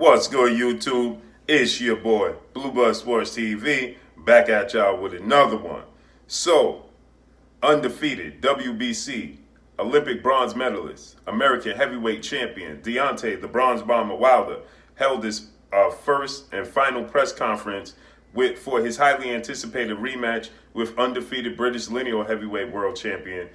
What's good, YouTube? It's your boy, Bluebird Sports TV, back at y'all with another one. So, undefeated WBC, Olympic bronze medalist, American heavyweight champion, Deontay, the Bronze Bomber Wilder, held his first and final press conference for his highly anticipated rematch with undefeated British lineal heavyweight world champion,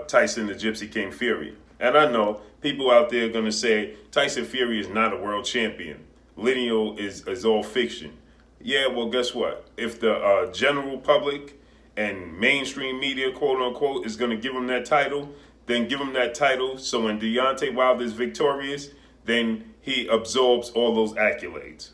Tyson the Gypsy King Fury. And I know people out there are going to say Tyson Fury is not a world champion. Lineal is all fiction. Yeah, well, guess what? If the general public and mainstream media, quote unquote, is going to give him that title, then give him that title. So when Deontay Wilder is victorious, then he absorbs all those accolades.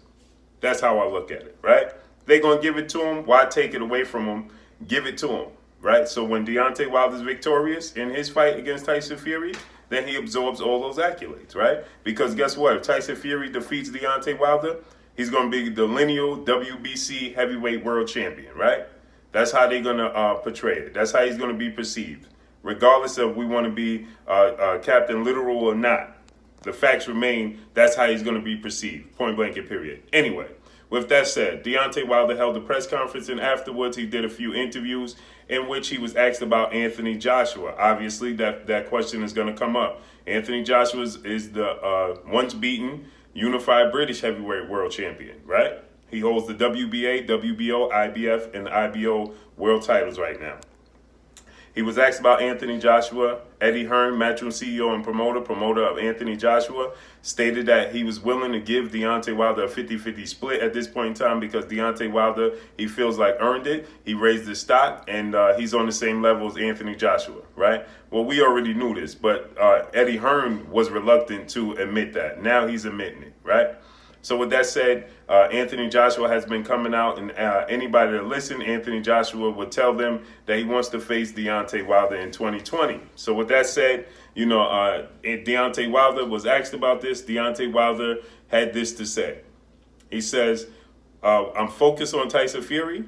That's how I look at it, right? They're going to give it to him. Why take it away from him? Give it to him, right? So when Deontay Wilder is victorious in his fight against Tyson Fury, then he absorbs all those accolades, right? Because guess what? If Tyson Fury defeats Deontay Wilder, he's going to be the lineal WBC heavyweight world champion, right? That's how they're going to portray it. That's how he's going to be perceived. Regardless of we want to be Captain Literal or not, the facts remain, that's how he's going to be perceived, point blank and period. Anyway, with that said, Deontay Wilder held a press conference, and afterwards he did a few interviews in which he was asked about Anthony Joshua. Obviously, that question is going to come up. Anthony Joshua is the once beaten unified British heavyweight world champion, right? He holds the WBA, WBO, IBF, and IBO world titles right now. He was asked about Anthony Joshua. Eddie Hearn, MATCHROOM CEO and promoter of Anthony Joshua, stated that he was willing to give Deontay Wilder a 50-50 split at this point in time because Deontay Wilder, he feels like earned it. He raised his stock, and he's on the same level as Anthony Joshua, right? Well, we already knew this, but Eddie Hearn was reluctant to admit that. Now he's admitting it, right? So with that said, Anthony Joshua has been coming out, and anybody that listen, Anthony Joshua would tell them that he wants to face Deontay Wilder in 2020. So with that said, you know, Deontay Wilder was asked about this. Deontay Wilder had this to say. He says, I'm focused on Tyson Fury,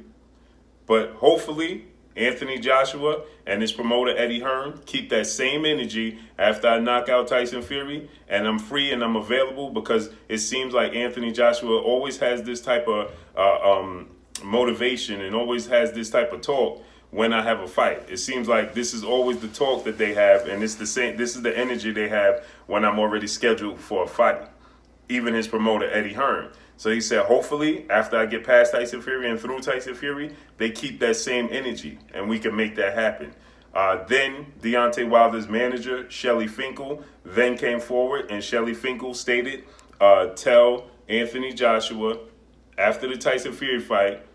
but hopefully Anthony Joshua and his promoter Eddie Hearn keep that same energy after I knock out Tyson Fury, and I'm free and I'm available, because it seems like Anthony Joshua always has this type of motivation and always has this type of talk when I have a fight. It seems like this is always the talk that they have, and it's the same. This is the energy they have when I'm already scheduled for a fight. Even his promoter Eddie Hearn. So he said, hopefully, after I get past Tyson Fury and through Tyson Fury, they keep that same energy, and we can make that happen. Then Deontay Wilder's manager, Shelly Finkel, then came forward, and Shelly Finkel stated, tell Anthony Joshua, after the Tyson Fury fight,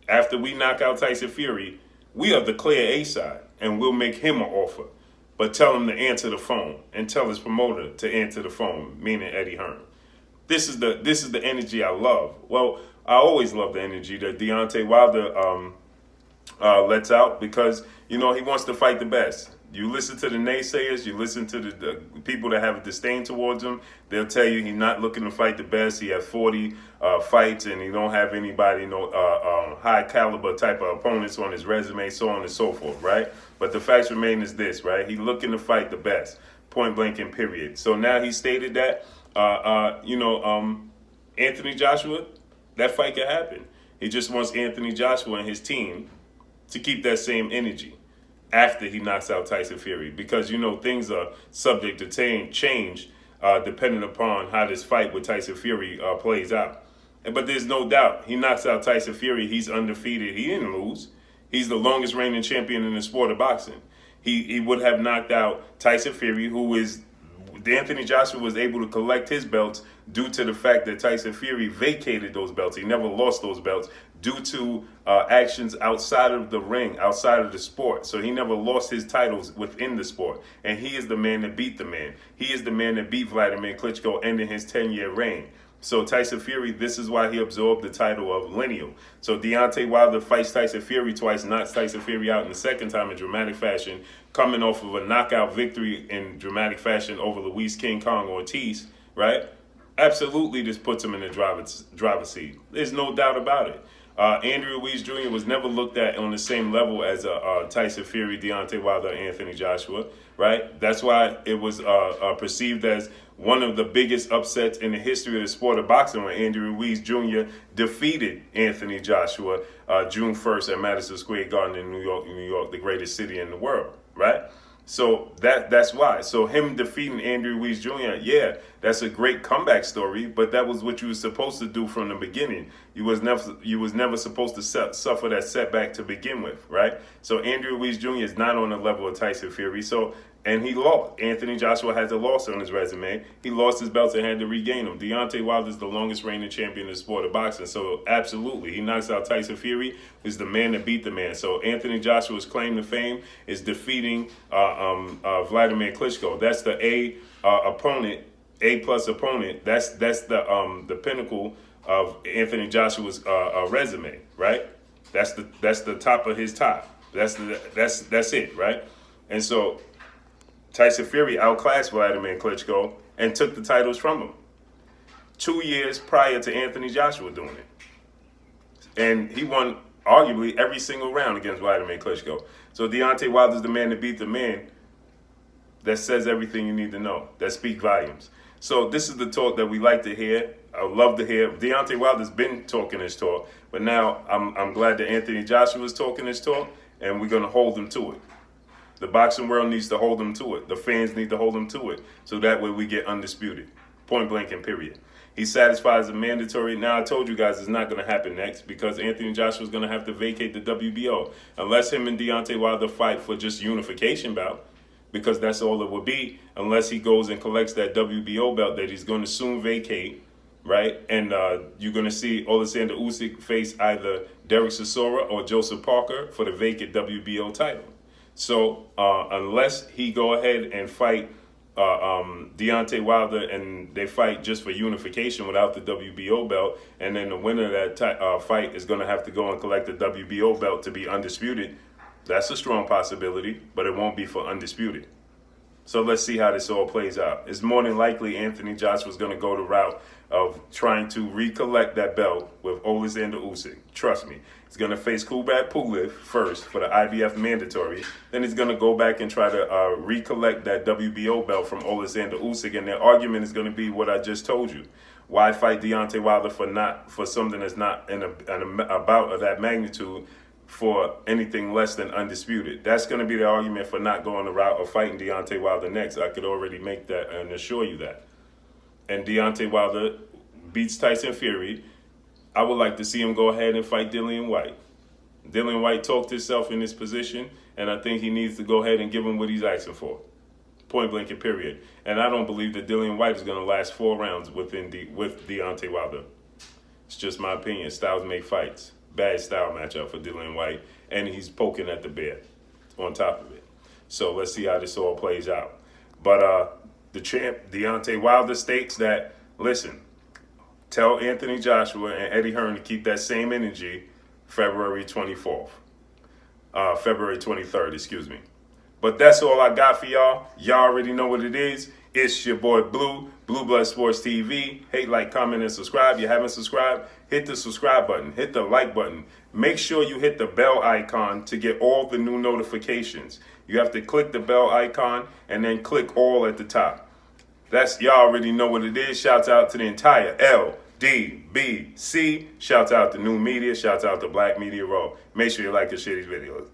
after we knock out Tyson Fury, we are the clear A side, and we'll make him an offer. But tell him to answer the phone, and tell his promoter to answer the phone, meaning Eddie Hearn. This is the energy I love. Well, I always love the energy that Deontay Wilder lets out, because, you know, he wants to fight the best. You listen to the naysayers, you listen to the people that have a disdain towards him, they'll tell you he's not looking to fight the best. He has 40 fights, and he don't have anybody, high caliber type of opponents on his resume, so on and so forth, right? But the facts remain is this, right? He's looking to fight the best, point blank and period. So now he stated that, Anthony Joshua, that fight can happen. He just wants Anthony Joshua and his team to keep that same energy after he knocks out Tyson Fury, because, you know, things are subject to change depending upon how this fight with Tyson Fury plays out. But there's no doubt, he knocks out Tyson Fury, he's undefeated. He didn't lose. He's the longest reigning champion in the sport of boxing. He would have knocked out Tyson Fury, who is Anthony Joshua was able to collect his belts due to the fact that Tyson Fury vacated those belts. He never lost those belts due to actions outside of the ring, outside of the sport. So he never lost his titles within the sport. And he is the man that beat the man. He is the man that beat Vladimir Klitschko, ending his 10-year reign. So Tyson Fury, this is why he absorbed the title of lineal. So Deontay Wilder fights Tyson Fury twice, knocks Tyson Fury out in the second time in dramatic fashion, coming off of a knockout victory in dramatic fashion over Luis King Kong Ortiz, right? Absolutely, this puts him in the driver's seat. There's no doubt about it. Andrew Ruiz Jr. was never looked at on the same level as Tyson Fury, Deontay Wilder, Anthony Joshua, right? That's why it was perceived as one of the biggest upsets in the history of the sport of boxing when Andy Ruiz Jr. defeated Anthony Joshua June 1st at Madison Square Garden in New York, the greatest city in the world, right? So that's why. So him defeating Andy Ruiz Jr., yeah, that's a great comeback story, but that was what you were supposed to do from the beginning. You was never supposed to suffer that setback to begin with, right? So Andy Ruiz Jr. is not on the level of Tyson Fury. And he lost. Anthony Joshua has a loss on his resume. He lost his belts and had to regain them. Deontay Wilder is the longest reigning champion in the sport of boxing. So absolutely, he knocks out Tyson Fury, who's the man that beat the man. So Anthony Joshua's claim to fame is defeating Vladimir Klitschko. That's the opponent, A+ opponent. That's the pinnacle of Anthony Joshua's resume, right? That's the top of his top. That's it, right? And so Tyson Fury outclassed Vladimir Klitschko and took the titles from him 2 years prior to Anthony Joshua doing it. And he won arguably every single round against Vladimir Klitschko. So Deontay Wilder's the man to beat the man. That says everything you need to know. That speaks volumes. So this is the talk that we like to hear. I love to hear. Deontay Wilder's been talking his talk, but now I'm glad that Anthony Joshua's talking his talk, and we're going to hold him to it. The boxing world needs to hold them to it. The fans need to hold them to it. So that way we get undisputed. Point blank and period. He satisfies the mandatory. Now, I told you guys it's not going to happen next because Anthony Joshua is going to have to vacate the WBO. Unless him and Deontay Wilder fight for just unification bout, because that's all it would be, unless he goes and collects that WBO belt that he's going to soon vacate, right? And you're going to see Alexander Usyk face either Derek Chisora or Joseph Parker for the vacant WBO title. So unless he go ahead and fight Deontay Wilder and they fight just for unification without the WBO belt, and then the winner of that fight is going to have to go and collect the WBO belt to be undisputed, that's a strong possibility, but it won't be for undisputed. So let's see how this all plays out. It's more than likely Anthony Joshua is going to go the route of trying to recollect that belt with Alexander Usyk. Trust me. He's going to face Kubrat Pulev first for the IBF mandatory. Then he's going to go back and try to recollect that WBO belt from Alexander Usyk. And their argument is going to be what I just told you. Why fight Deontay Wilder for something that's not in a bout of that magnitude for anything less than undisputed? That's going to be the argument for not going the route of fighting Deontay Wilder next. I could already make that and assure you that. And Deontay Wilder beats Tyson Fury. I would like to see him go ahead and fight Dillian Whyte. Dillian Whyte talked himself in this position, and I think he needs to go ahead and give him what he's asking for. Point blank and period. And I don't believe that Dillian Whyte is going to last 4 rounds with Deontay Wilder. It's just my opinion. Styles make fights. Bad style matchup for Dillian Whyte, and he's poking at the bear on top of it. So let's see how this all plays out. But the champ, Deontay Wilder, states that, listen, tell Anthony Joshua and Eddie Hearn to keep that same energy February 23rd, excuse me. But that's all I got for y'all. Y'all already know what it is. It's your boy Blue Blood Sports TV. Hate, like, comment, and subscribe. You haven't subscribed? Hit the subscribe button. Hit the like button. Make sure you hit the bell icon to get all the new notifications. You have to click the bell icon and then click all at the top. Y'all already know what it is. Shouts out to the entire LDBC. Shouts out to New Media. Shouts out to Black Media Raw. Make sure you like and share these videos.